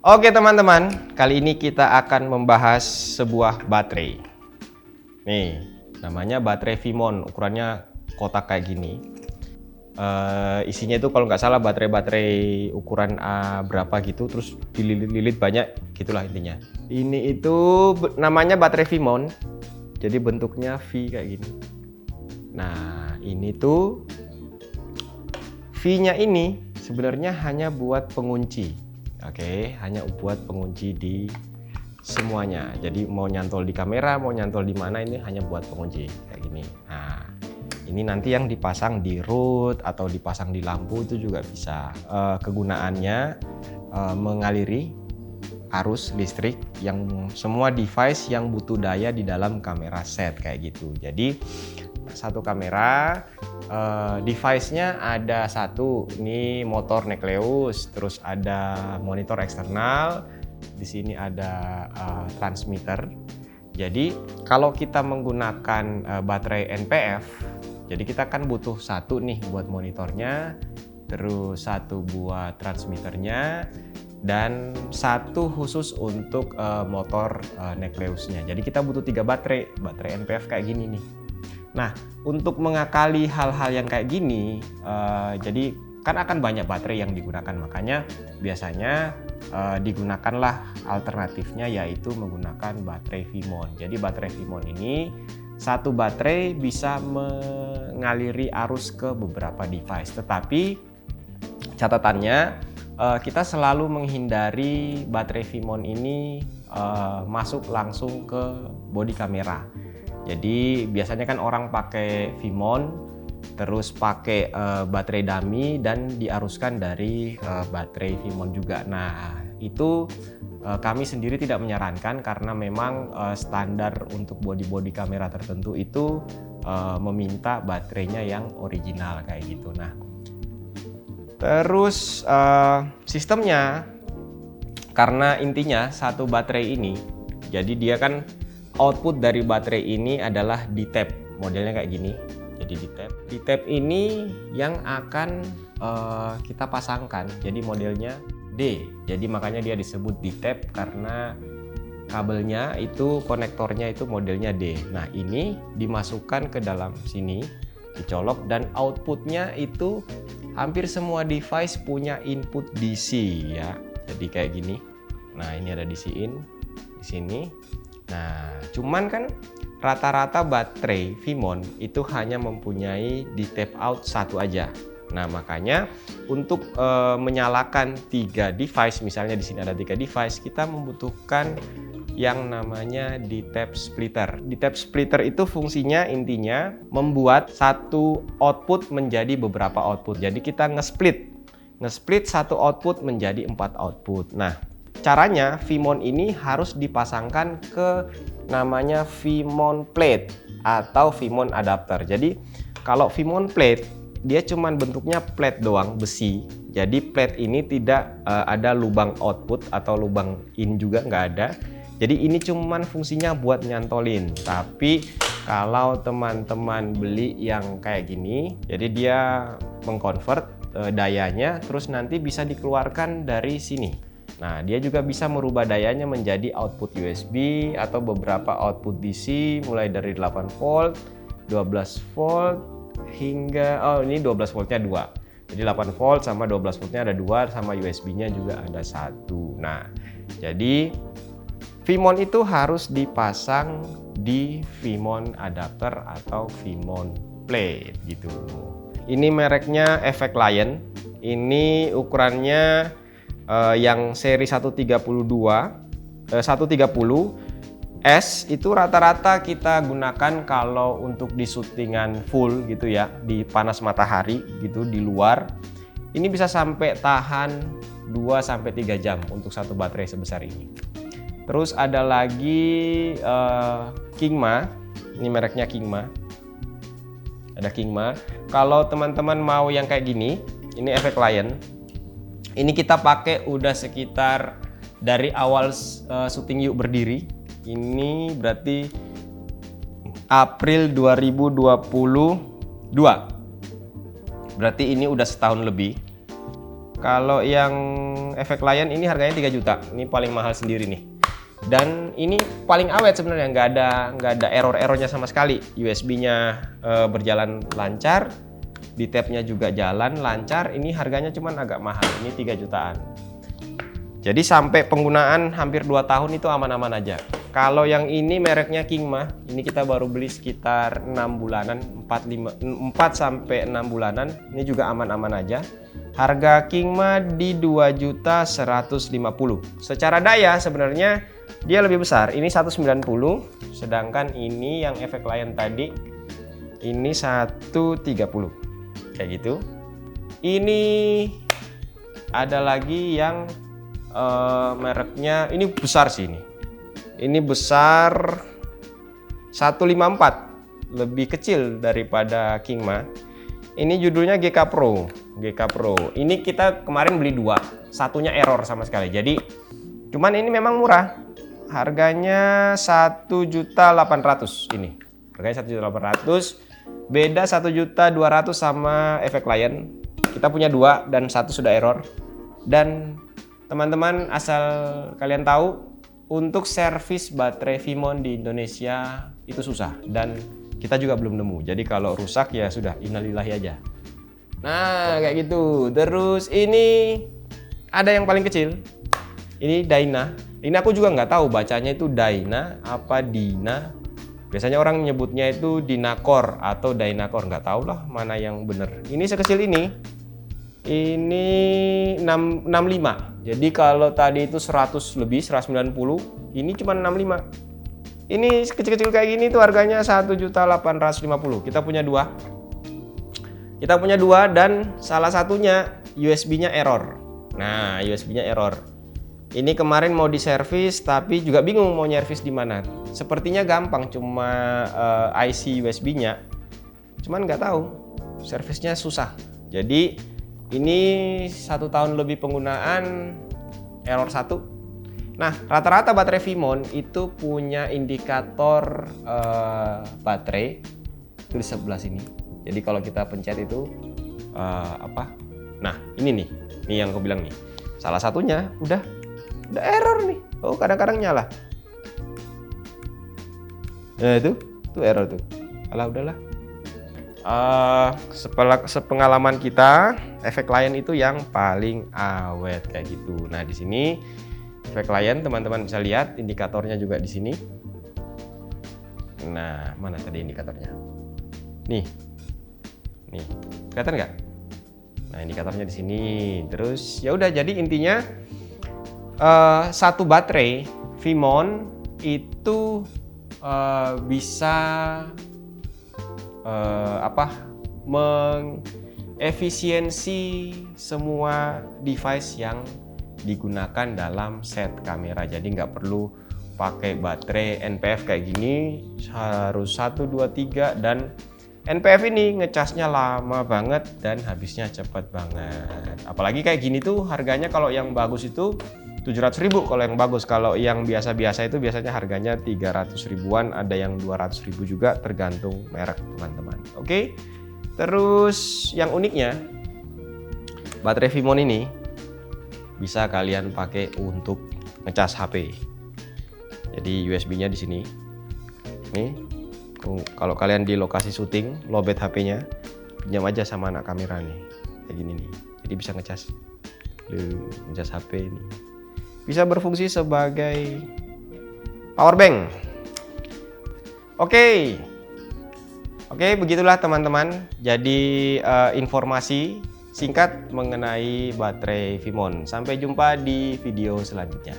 Oke teman-teman, kali ini kita akan membahas sebuah baterai. Nih, namanya baterai Vimon, ukurannya kotak kayak gini. Isinya itu kalau nggak salah baterai-baterai ukuran A berapa gitu, terus dililit-lilit banyak, gitulah intinya. Ini itu namanya baterai Vimon, jadi bentuknya V kayak gini. Nah, ini tuh V-nya ini sebenarnya hanya buat pengunci. Oke, hanya buat pengunci di semuanya. Jadi mau nyantol di kamera, mau nyantol di mana, ini hanya buat pengunci kayak gini. Nah, ini nanti yang dipasang di root atau dipasang di lampu itu juga bisa. Kegunaannya mengaliri arus listrik yang semua device yang butuh daya di dalam kamera set kayak gitu. Jadi satu kamera, device-nya ada satu, ini motor Necleus, terus ada monitor eksternal, di sini ada transmitter. Jadi kalau kita menggunakan baterai NPF, jadi kita kan butuh satu nih buat monitornya, terus satu buat transmitternya, dan satu khusus untuk motor Necleusnya. Jadi kita butuh 3 baterai NPF kayak gini nih. Nah, untuk mengakali hal-hal yang kayak gini, jadi kan akan banyak baterai yang digunakan, makanya biasanya digunakanlah alternatifnya yaitu menggunakan baterai Vimon. Jadi baterai Vimon ini satu baterai bisa mengaliri arus ke beberapa device, tetapi catatannya kita selalu menghindari baterai Vimon ini masuk langsung ke bodi kamera. Jadi biasanya kan orang pakai Vimon, terus pakai baterai dummy dan diaruskan dari baterai Vimon juga. Nah, itu kami sendiri tidak menyarankan karena memang standar untuk bodi-bodi kamera tertentu itu meminta baterainya yang original kayak gitu. Nah, terus sistemnya, karena intinya satu baterai ini, jadi dia kan output dari baterai ini adalah D-tap, modelnya kayak gini. Jadi D-tap ini yang akan kita pasangkan, jadi modelnya D. Jadi makanya dia disebut D-tap karena kabelnya itu, konektornya itu modelnya D. Nah, ini dimasukkan ke dalam sini, dicolok, dan outputnya itu hampir semua device punya input DC ya. Jadi kayak gini. Nah, ini ada DC-in di sini. Nah, cuman kan rata-rata baterai Vimon itu hanya mempunyai di tap out satu aja. Nah, makanya untuk menyalakan 3 device, misalnya di sini ada 3 device, kita membutuhkan yang namanya D-tap splitter. D-tap splitter itu fungsinya intinya membuat satu output menjadi beberapa output. Jadi kita nge-split satu output menjadi 4 output. Nah, caranya Vimon ini harus dipasangkan ke namanya Vimon plate atau Vimon adapter. Jadi kalau Vimon plate dia cuman bentuknya plate doang, besi. Jadi plate ini tidak ada lubang output atau lubang in juga nggak ada. Jadi ini cuman fungsinya buat nyantolin. Tapi kalau teman-teman beli yang kayak gini, jadi dia mengkonvert dayanya, terus nanti bisa dikeluarkan dari sini. Nah, dia juga bisa merubah dayanya menjadi output USB atau beberapa output DC mulai dari 8 volt, 12 volt hingga ini 12 voltnya 2. Jadi 8 volt sama 12 voltnya ada 2, sama USB-nya juga ada 1. Nah, jadi Vimon itu harus dipasang di Vimon adapter atau Vimon plate gitu. Ini mereknya Efek Lion. Ini ukurannya yang seri 130 S itu rata-rata kita gunakan kalau untuk di syutingan full gitu ya, di panas matahari gitu di luar. Ini bisa sampai tahan 2-3 jam untuk satu baterai sebesar ini. Terus ada lagi Kingma. Ini mereknya Kingma. Ada Kingma. Kalau teman-teman mau yang kayak gini, ini Efek Lion. Ini kita pakai udah sekitar dari awal syuting Yuk Berdiri. Ini berarti April 2022. Berarti ini udah setahun lebih. Kalau yang yang efek Lion ini harganya 3 juta. Ini paling mahal sendiri nih. Dan ini paling awet sebenarnya, nggak ada error-errornya sama sekali. USB-nya berjalan lancar, di tab-nya juga jalan lancar. Ini harganya cuman agak mahal, ini 3 jutaan. Jadi sampai penggunaan hampir 2 tahun itu aman-aman aja. Kalau yang ini mereknya Kingma, ini kita baru beli sekitar 6 bulanan, 4 sampai 6 bulanan. Ini juga aman-aman aja. Harga Kingma di 2.150.000. Secara daya sebenarnya dia lebih besar. Ini 190, sedangkan ini yang efek Lion tadi ini 130. Kayak gitu. Ini ada lagi yang mereknya ini besar sih ini. Ini besar 154, lebih kecil daripada Kingma. Ini judulnya GK Pro. Ini kita kemarin beli 2, satunya error sama sekali. Jadi cuman ini memang murah. Harganya 1.800.000 ini. Harganya 1.800.000. Beda 1.200.000 sama efek Lion. Kita punya 2 dan 1 sudah error. Dan teman-teman asal kalian tahu, untuk servis baterai Vimon di Indonesia itu susah dan kita juga belum nemu. Jadi kalau rusak ya sudah, innalillahi aja. Nah kayak gitu. Terus ini ada yang paling kecil. Ini Dyna. Ini aku juga nggak tahu bacanya itu Dyna apa Dina. Biasanya orang menyebutnya itu Dynacore atau Dynacore, nggak tahu lah mana yang bener. Ini sekecil ini 65. Jadi kalau tadi itu 100 lebih, 190, ini cuma 65. Ini kecil-kecil kayak gini tuh harganya 1.850.000. Kita punya 2. Dan salah satunya USB-nya error. Nah, USB-nya error. Ini kemarin mau diservis tapi juga bingung mau nyervis di mana. Sepertinya gampang, cuma IC USB-nya. Cuman nggak tahu, servisnya susah. Jadi ini 1 tahun lebih penggunaan, error 1. Nah, rata-rata baterai Vimon itu punya indikator baterai itu di sebelah sini. Jadi kalau kita pencet itu apa? Nah, ini nih yang aku bilang nih. Salah satunya udah error nih. Oh, kadang-kadang nyala. Nah, itu error tuh. Alah, udahlah. Sepengalaman kita, efek Lion itu yang paling awet kayak gitu. Nah, di sini efek Lion teman-teman bisa lihat indikatornya juga di sini. Nah, mana tadi indikatornya? Nih, kelihatan nggak? Nah, indikatornya di sini. Terus ya udah, jadi intinya satu baterai Vimon itu bisa mengefisiensi semua device yang digunakan dalam set kamera. Jadi nggak perlu pakai baterai NPF kayak gini, harus 1, 2, 3, dan NPF ini ngecasnya lama banget dan habisnya cepat banget. Apalagi kayak gini tuh harganya kalau yang bagus itu 700.000 kalau yang bagus. Kalau yang biasa-biasa itu biasanya harganya 300 ribuan, ada yang 200.000 juga, tergantung merek teman-teman. Oke. Terus yang uniknya, baterai Vimon ini bisa kalian pakai untuk ngecas HP. Jadi USB-nya di sini. Nih, kalau kalian di lokasi syuting, lowbat HP-nya, pinjam aja sama anak kamera nih, kayak gini nih. Jadi bisa ngecas HP ini. Bisa berfungsi sebagai power bank. Oke, begitulah teman-teman. Jadi informasi singkat mengenai baterai Vimon. Sampai jumpa di video selanjutnya.